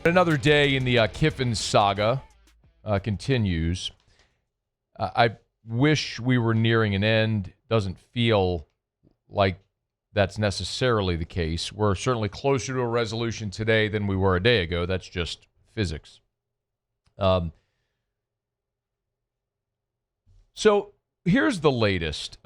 Another day in the Kiffin saga continues. I wish we were nearing an end. Doesn't feel like that's necessarily the case. We're certainly closer to a resolution today than we were a day ago. That's just physics. So here's the latest.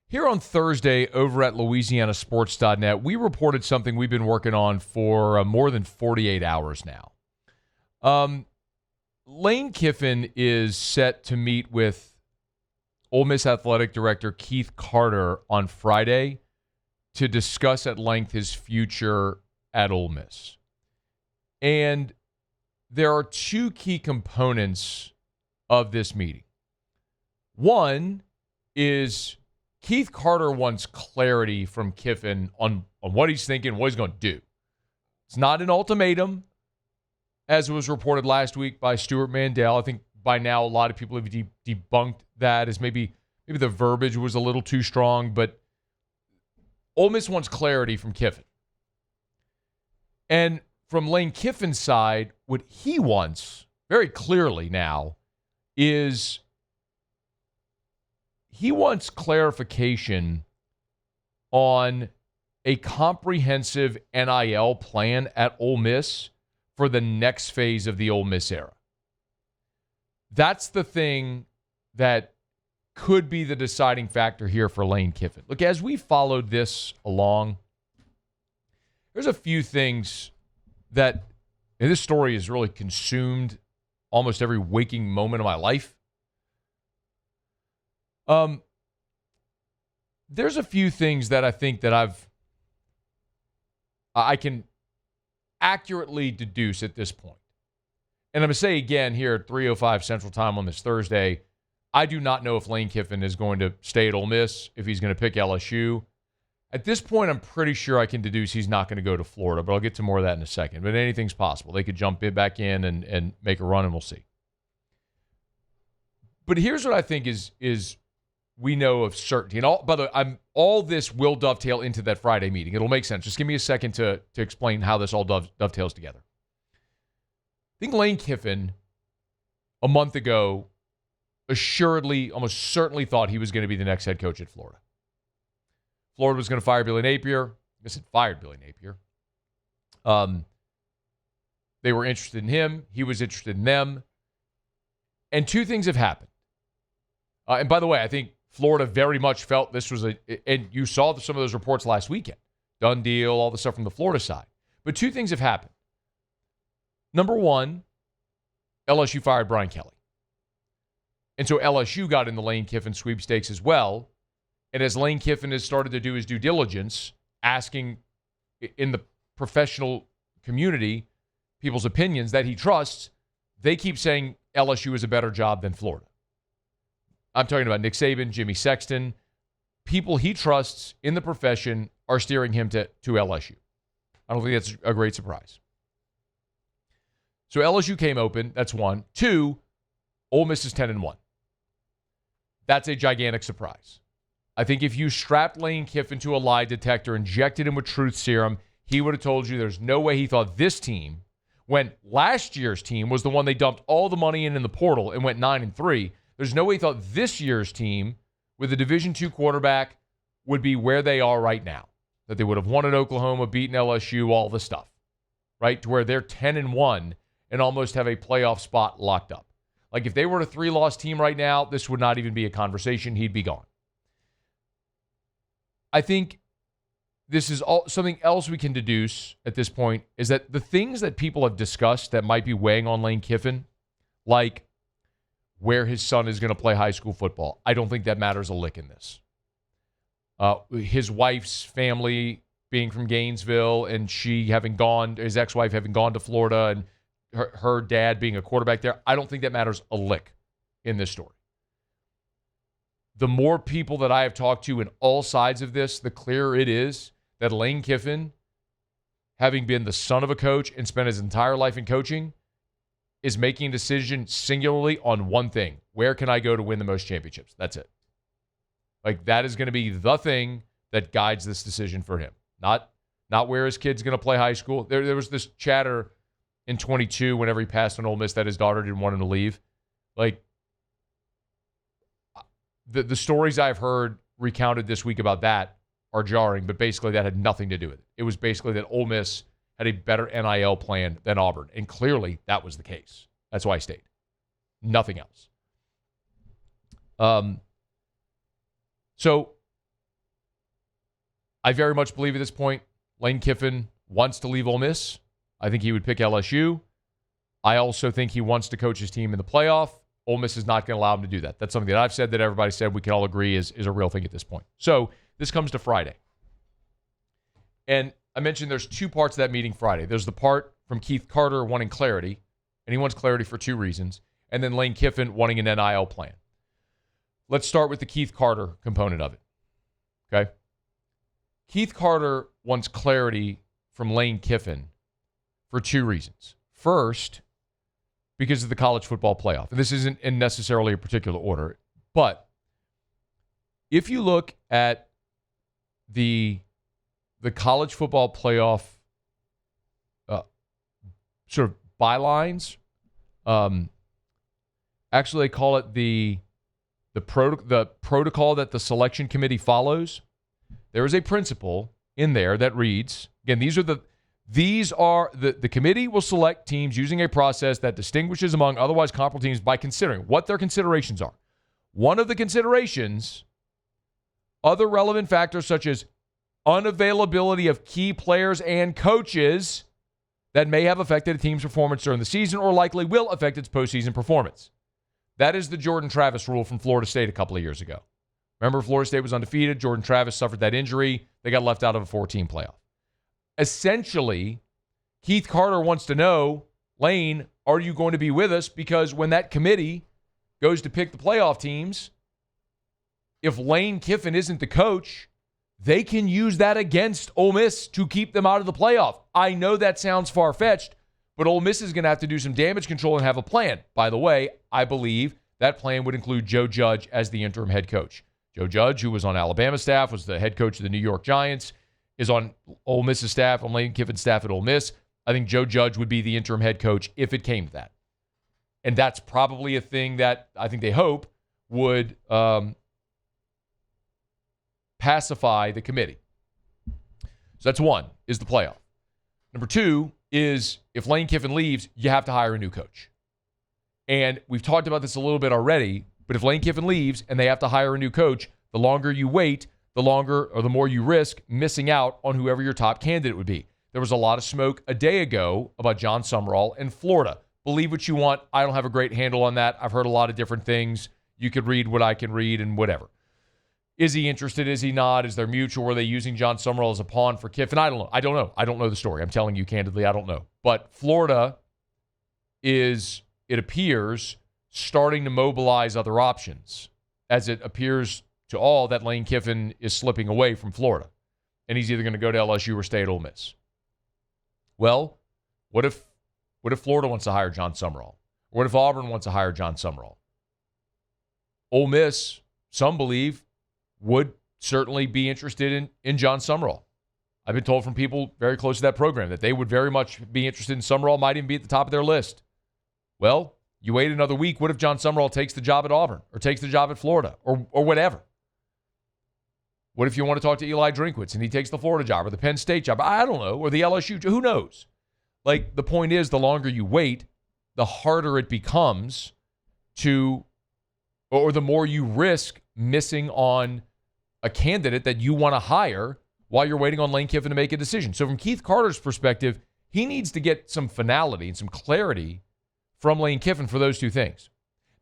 Here on Thursday over at LouisianaSports.net, we reported something we've been working on for more than 48 hours now. Lane Kiffin is set to meet with Ole Miss Athletic Director Keith Carter on Friday to discuss at length his future at Ole Miss. And there are two key components of this meeting. One is Keith Carter wants clarity from Kiffin on what he's thinking, what he's going to do. It's not an ultimatum, as was reported last week by Stuart Mandel. I think by now a lot of people have debunked that as maybe the verbiage was a little too strong, but Ole Miss wants clarity from Kiffin. And from Lane Kiffin's side, what he wants very clearly now is he wants clarification on a comprehensive NIL plan at Ole Miss for the next phase of the Ole Miss era. That's the thing that could be the deciding factor here for Lane Kiffin. Look, as we followed this along, there's a few things that, and this story has really consumed almost every waking moment of my life. There's a few things that I think that I can accurately deduce at this point. And I'm going to say again here at 3:05 Central Time on this Thursday, I do not know if Lane Kiffin is going to stay at Ole Miss, if he's going to pick LSU. At this point, I'm pretty sure I can deduce he's not going to go to Florida, but I'll get to more of that in a second. But anything's possible. They could jump back in and make a run, and we'll see. But here's what I think is we know of certainty. And by the way, all this will dovetail into that Friday meeting. It'll make sense. Just give me a second to explain how this all dovetails together. I think Lane Kiffin, a month ago, assuredly, almost certainly thought he was going to be the next head coach at Florida. Florida was going to fire Billy Napier. I guess it fired Billy Napier. They were interested in him. He was interested in them. And two things have happened. And by the way, I think Florida very much felt this was and you saw some of those reports last weekend. Done deal, all the stuff from the Florida side. But two things have happened. Number one, LSU fired Brian Kelly. And so LSU got in the Lane Kiffin sweepstakes as well. And as Lane Kiffin has started to do his due diligence, asking in the professional community people's opinions that he trusts, they keep saying LSU is a better job than Florida. I'm talking about Nick Saban, Jimmy Sexton. People he trusts in the profession are steering him to LSU. I don't think that's a great surprise. So LSU came open. That's one. Two, Ole Miss is 10-1. That's a gigantic surprise. I think if you strapped Lane Kiffin to a lie detector, injected him with truth serum, he would have told you there's no way he thought this team, when last year's team was the one they dumped all the money in the portal and went 9-3, there's no way he thought this year's team with a Division II quarterback would be where they are right now. That they would have won at Oklahoma, beaten LSU, all the stuff, right? To where they're 10-1 and almost have a playoff spot locked up. Like if they were a 3-loss team right now, this would not even be a conversation. He'd be gone. I think this is something else we can deduce at this point is that the things that people have discussed that might be weighing on Lane Kiffin, like where his son is going to play high school football, I don't think that matters a lick in this. His wife's family being from Gainesville and his ex-wife having gone to Florida and her dad being a quarterback there, I don't think that matters a lick in this story. The more people that I have talked to in all sides of this, the clearer it is that Lane Kiffin, having been the son of a coach and spent his entire life in coaching, is making a decision singularly on one thing. Where can I go to win the most championships? That's it. Like that is going to be the thing that guides this decision for him. Not not where his kid's going to play high school. There was this chatter in 22 whenever he passed on Ole Miss that his daughter didn't want him to leave. Like, the stories I've heard recounted this week about that are jarring, but basically that had nothing to do with it. It was basically that Ole Miss had a better NIL plan than Auburn, and clearly that was the case. That's why I stayed. Nothing else. So I very much believe at this point Lane Kiffin wants to leave Ole Miss. I think he would pick LSU. I also think he wants to coach his team in the playoff. Ole Miss is not going to allow him to do that. That's something that I've said, that everybody said, we can all agree is a real thing at this point. So this comes to Friday. And I mentioned there's two parts of that meeting Friday. There's the part from Keith Carter wanting clarity, and he wants clarity for two reasons, and then Lane Kiffin wanting an NIL plan. Let's start with the Keith Carter component of it. Okay? Keith Carter wants clarity from Lane Kiffin for two reasons. First, because of the college football playoff. And this isn't in necessarily a particular order, but if you look at the college football playoff sort of bylines, actually they call it the protocol that the selection committee follows. There is a principle in there that reads, again, the committee will select teams using a process that distinguishes among otherwise comparable teams by considering what their considerations are. One of the considerations, other relevant factors such as unavailability of key players and coaches that may have affected a team's performance during the season or likely will affect its postseason performance. That is the Jordan Travis rule from Florida State a couple of years ago. Remember, Florida State was undefeated. Jordan Travis suffered that injury. They got left out of a 14 playoff. Essentially, Keith Carter wants to know, Lane, are you going to be with us? Because when that committee goes to pick the playoff teams, if Lane Kiffin isn't the coach, they can use that against Ole Miss to keep them out of the playoff. I know that sounds far-fetched, but Ole Miss is going to have to do some damage control and have a plan. By the way, I believe that plan would include Joe Judge as the interim head coach. Joe Judge, who was on Alabama's staff, was the head coach of the New York Giants, is on Ole Miss's staff, on Lane Kiffin's staff at Ole Miss. I think Joe Judge would be the interim head coach if it came to that. And that's probably a thing that I think they hope would pacify the committee. So that's one, is the playoff. Number two is if Lane Kiffin leaves, you have to hire a new coach. And we've talked about this a little bit already, but if Lane Kiffin leaves and they have to hire a new coach, the longer you wait, the longer or the more you risk missing out on whoever your top candidate would be. There was a lot of smoke a day ago about John Sumrall in Florida. Believe what you want. I don't have a great handle on that. I've heard a lot of different things. You could read what I can read and whatever. Is he interested? Is he not? Is there mutual? Were they using John Sumrall as a pawn for Kiffin? I don't know. I don't know the story. I'm telling you candidly, I don't know. But Florida is, it appears, starting to mobilize other options, as it appears to all that Lane Kiffin is slipping away from Florida. And he's either going to go to LSU or stay at Ole Miss. Well, what if Florida wants to hire John Sumrall? What if Auburn wants to hire John Sumrall? Ole Miss, some believe, would certainly be interested in John Sumrall. I've been told from people very close to that program that they would very much be interested in Sumrall, might even be at the top of their list. Well, you wait another week. What if John Sumrall takes the job at Auburn or takes the job at Florida or whatever? What if you want to talk to Eli Drinkwitz and he takes the Florida job or the Penn State job? I don't know. Or the LSU job. Who knows? Like, the point is, the longer you wait, the harder it becomes to, or the more you risk missing on a candidate that you want to hire while you're waiting on Lane Kiffin to make a decision. So from Keith Carter's perspective, he needs to get some finality and some clarity from Lane Kiffin for those two things.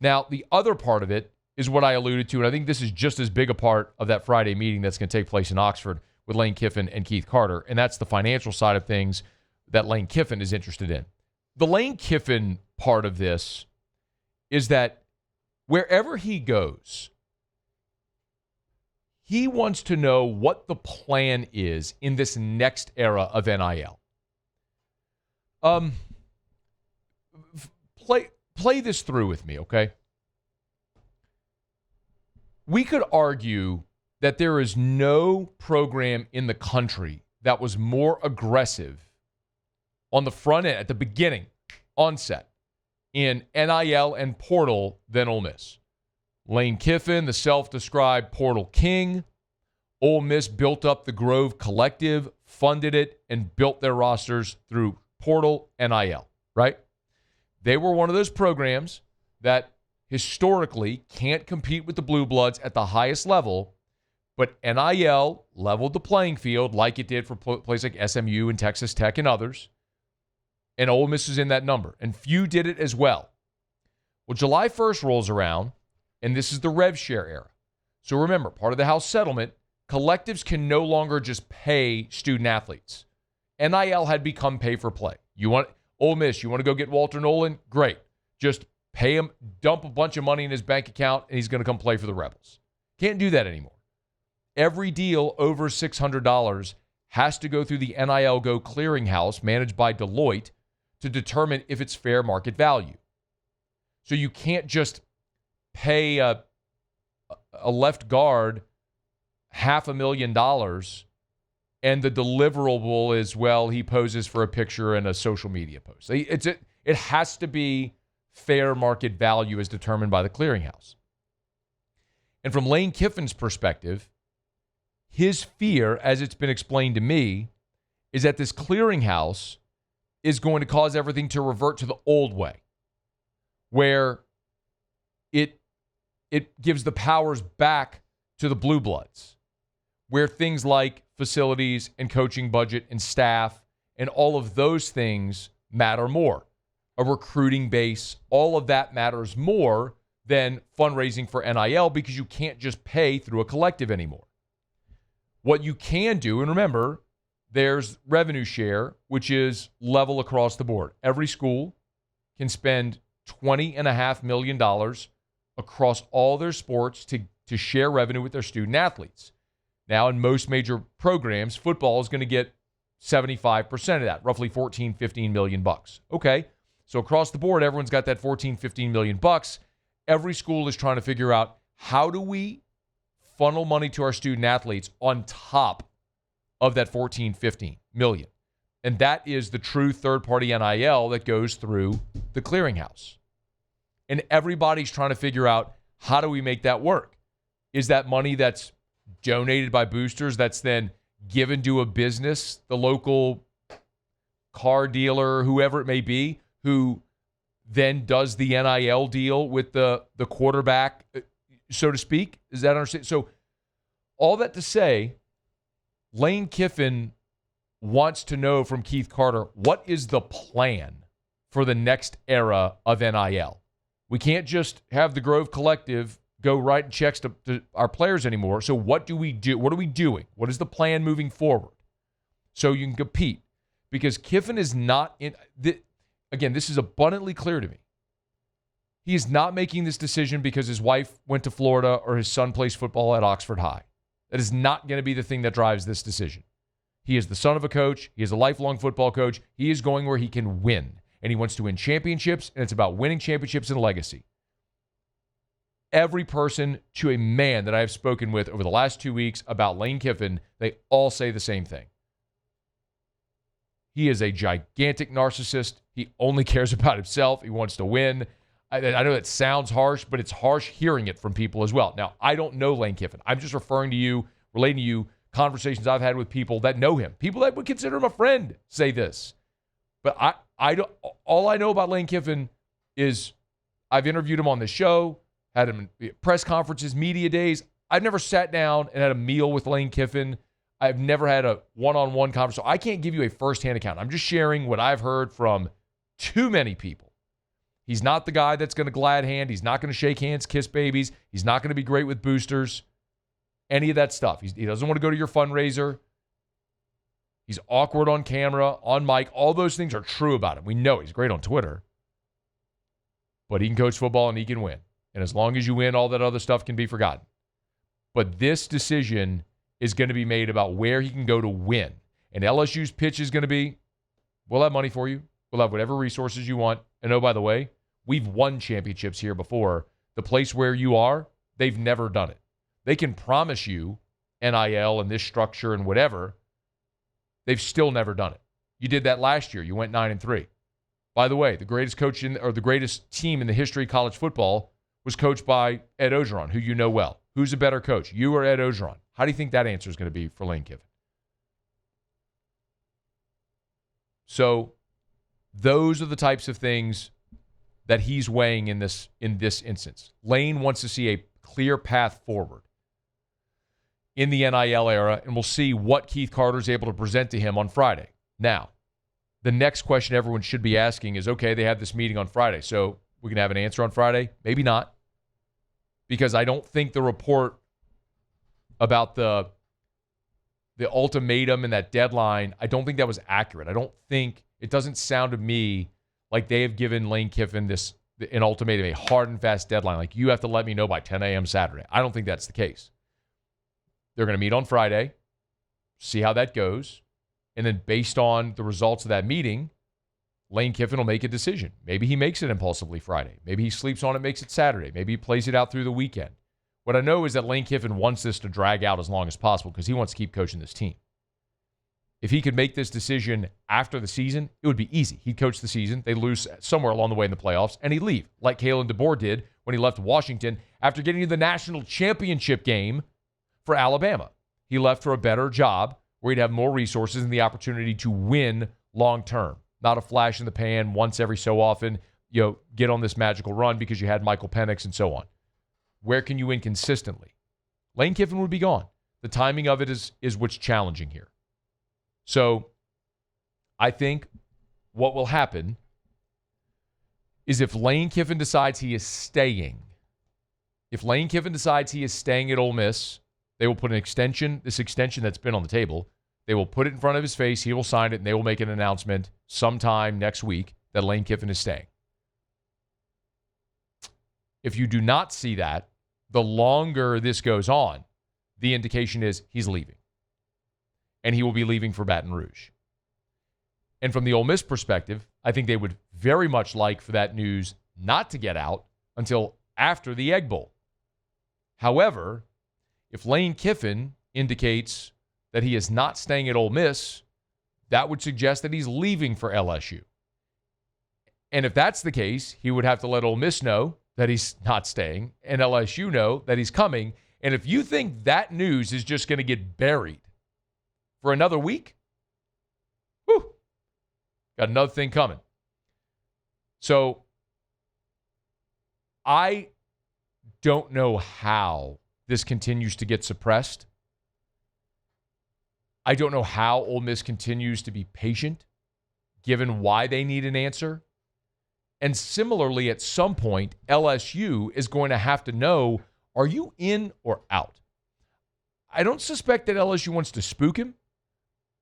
Now, the other part of it is what I alluded to, and I think this is just as big a part of that Friday meeting that's going to take place in Oxford with Lane Kiffin and Keith Carter, and that's the financial side of things that Lane Kiffin is interested in. The Lane Kiffin part of this is that wherever he goes, he wants to know what the plan is in this next era of NIL. Play this through with me, okay? We could argue that there is no program in the country that was more aggressive on the front end, at the beginning, onset, in NIL and portal than Ole Miss. Lane Kiffin, the self-described portal king. Ole Miss built up the Grove Collective, funded it, and built their rosters through portal NIL, right? They were one of those programs that historically can't compete with the Blue Bloods at the highest level, but NIL leveled the playing field like it did for places like SMU and Texas Tech and others, and Ole Miss is in that number, and few did it as well. Well, July 1st rolls around, and this is the rev share era. So remember, part of the House settlement, collectives can no longer just pay student athletes. NIL had become pay for play. You want Ole Miss, you want to go get Walter Nolan? Great. Just pay him, dump a bunch of money in his bank account, and he's going to come play for the Rebels. Can't do that anymore. Every deal over $600 has to go through the NIL Go clearinghouse managed by Deloitte to determine if it's fair market value. So you can't just pay a left guard $500,000 and the deliverable is, well, he poses for a picture in a social media post. It has to be fair market value as determined by the clearinghouse. And from Lane Kiffin's perspective, his fear, as it's been explained to me, is that this clearinghouse is going to cause everything to revert to the old way, where it gives the powers back to the Blue Bloods, where things like facilities and coaching budget and staff and all of those things matter more. A recruiting base, all of that matters more than fundraising for NIL because you can't just pay through a collective anymore. What you can do, and remember, there's revenue share, which is level across the board. Every school can spend $20.5 million across all their sports to share revenue with their student athletes. Now, in most major programs, football is going to get 75% of that, roughly $14-15 million. Okay, so across the board, everyone's got that $14-15 million. Every school is trying to figure out, how do we funnel money to our student athletes on top of that $14-15 million? And that is the true third-party NIL that goes through the clearinghouse. And everybody's trying to figure out, how do we make that work? Is that money that's donated by boosters that's then given to a business, the local car dealer, whoever it may be, who then does the NIL deal with the quarterback, so to speak? Is that understand? So all that to say, Lane Kiffin wants to know from Keith Carter, what is the plan for the next era of NIL? We can't just have the Grove Collective go write checks to our players anymore. So what do we do? What are we doing? What is the plan moving forward so you can compete? Because Kiffin is not in again, this is abundantly clear to me. He is not making this decision because his wife went to Florida or his son plays football at Oxford High. That is not going to be the thing that drives this decision. He is the son of a coach. He is a lifelong football coach. He is going where he can win, and he wants to win championships, and it's about winning championships and legacy. Every person to a man that I have spoken with over the last 2 weeks about Lane Kiffin, they all say the same thing. He is a gigantic narcissist. He only cares about himself. He wants to win. I know that sounds harsh, but it's harsh hearing it from people as well. Now, I don't know Lane Kiffin. I'm just referring to you, relating to you, conversations I've had with people that know him. People that would consider him a friend say this. But I don't. All I know about Lane Kiffin is I've interviewed him on the show, had him in press conferences, media days. I've never sat down and had a meal with Lane Kiffin. I've never had a one-on-one conversation. So I can't give you a firsthand account. I'm just sharing what I've heard from too many people. He's not the guy that's going to glad hand. He's not going to shake hands, kiss babies. He's not going to be great with boosters. Any of that stuff. He doesn't want to go to your fundraiser. He's awkward on camera, on mic. All those things are true about him. We know he's great on Twitter. But he can coach football and he can win. And as long as you win, all that other stuff can be forgotten. But this decision is going to be made about where he can go to win. And LSU's pitch is going to be, we'll have money for you. We'll have whatever resources you want. And oh, by the way, we've won championships here before. The place where you are, they've never done it. They can promise you NIL and this structure and whatever. They've still never done it. You did that last year. You went 9-3. By the way, the greatest coach or the greatest team in the history of college football was coached by Ed Orgeron, who you know well. Who's a better coach, you or Ed Orgeron? How do you think that answer is going to be for Lane Kiffin? So those are the types of things that he's weighing in this instance. Lane wants to see a clear path forward in the NIL era, and we'll see what Keith Carter is able to present to him on Friday. Now, the next question everyone should be asking is, okay, they have this meeting on Friday, so we can have an answer on Friday? Maybe not, because I don't think the report about the ultimatum and that deadline, I don't think that was accurate. It doesn't sound to me like they have given Lane Kiffin an ultimatum, a hard and fast deadline. Like, you have to let me know by 10 a.m. Saturday. I don't think that's the case. They're going to meet on Friday, see how that goes, and then based on the results of that meeting, Lane Kiffin will make a decision. Maybe he makes it impulsively Friday. Maybe he sleeps on it, makes it Saturday. Maybe he plays it out through the weekend. What I know is that Lane Kiffin wants this to drag out as long as possible because he wants to keep coaching this team. If he could make this decision after the season, it would be easy. He'd coach the season. They'd lose somewhere along the way in the playoffs, and he'd leave, like Kalen DeBoer did when he left Washington after getting to the national championship game for Alabama. He left for a better job where he'd have more resources and the opportunity to win long term. Not a flash in the pan once every so often, get on this magical run because you had Michael Penix and so on. Where can you win consistently? Lane Kiffin would be gone. The timing of it is what's challenging here. So I think what will happen is if Lane Kiffin decides he is staying, at Ole Miss, they will put this extension that's been on the table, they will put it in front of his face, he will sign it, and they will make an announcement sometime next week that Lane Kiffin is staying. If you do not see that, the longer this goes on, the indication is he's leaving. And he will be leaving for Baton Rouge. And from the Ole Miss perspective, I think they would very much like for that news not to get out until after the Egg Bowl. However, if Lane Kiffin indicates that he is not staying at Ole Miss, that would suggest that he's leaving for LSU. And if that's the case, he would have to let Ole Miss know that he's not staying and LSU know that he's coming. And if you think that news is just going to get buried for another week, got another thing coming. So I don't know how this continues to get suppressed. I don't know how Ole Miss continues to be patient, given why they need an answer. And similarly, at some point, LSU is going to have to know, are you in or out? I don't suspect that LSU wants to spook him.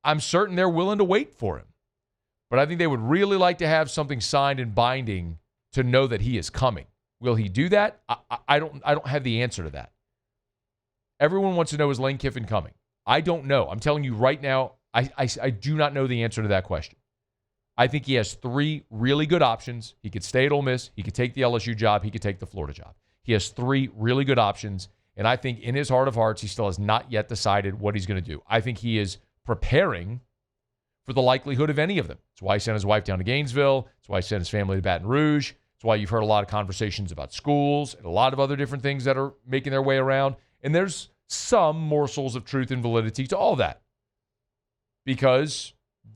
I'm certain they're willing to wait for him. But I think they would really like to have something signed and binding to know that he is coming. Will he do that? I don't have the answer to that. Everyone wants to know, is Lane Kiffin coming? I don't know. I'm telling you right now, I do not know the answer to that question. I think he has three really good options. He could stay at Ole Miss. He could take the LSU job. He could take the Florida job. He has three really good options. And I think in his heart of hearts, he still has not yet decided what he's going to do. I think he is preparing for the likelihood of any of them. That's why he sent his wife down to Gainesville. That's why he sent his family to Baton Rouge. That's why you've heard a lot of conversations about schools and a lot of other different things that are making their way around. And there's some morsels of truth and validity to all that because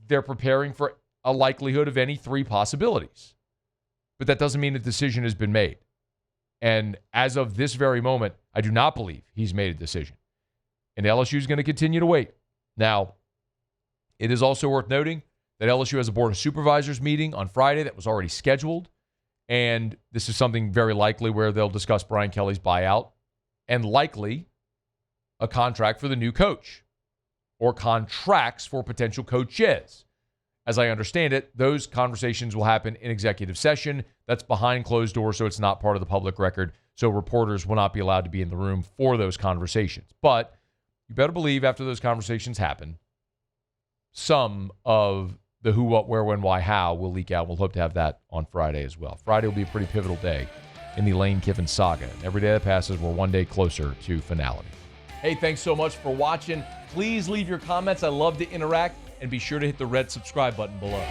they're preparing for a likelihood of any three possibilities. But that doesn't mean a decision has been made. And as of this very moment, I do not believe he's made a decision. And LSU is going to continue to wait. Now, it is also worth noting that LSU has a Board of Supervisors meeting on Friday that was already scheduled. And this is something very likely where they'll discuss Brian Kelly's buyout and likely a contract for the new coach or contracts for potential coaches. As I understand it, those conversations will happen in executive session. That's behind closed doors, so it's not part of the public record. So reporters will not be allowed to be in the room for those conversations. But you better believe after those conversations happen, some of the who, what, where, when, why, how will leak out. We'll hope to have that on Friday as well. Friday will be a pretty pivotal day in the Lane Kiffin saga. And every day that passes, we're one day closer to finality. Hey, thanks so much for watching. Please leave your comments. I love to interact. and be sure to hit the red subscribe button below.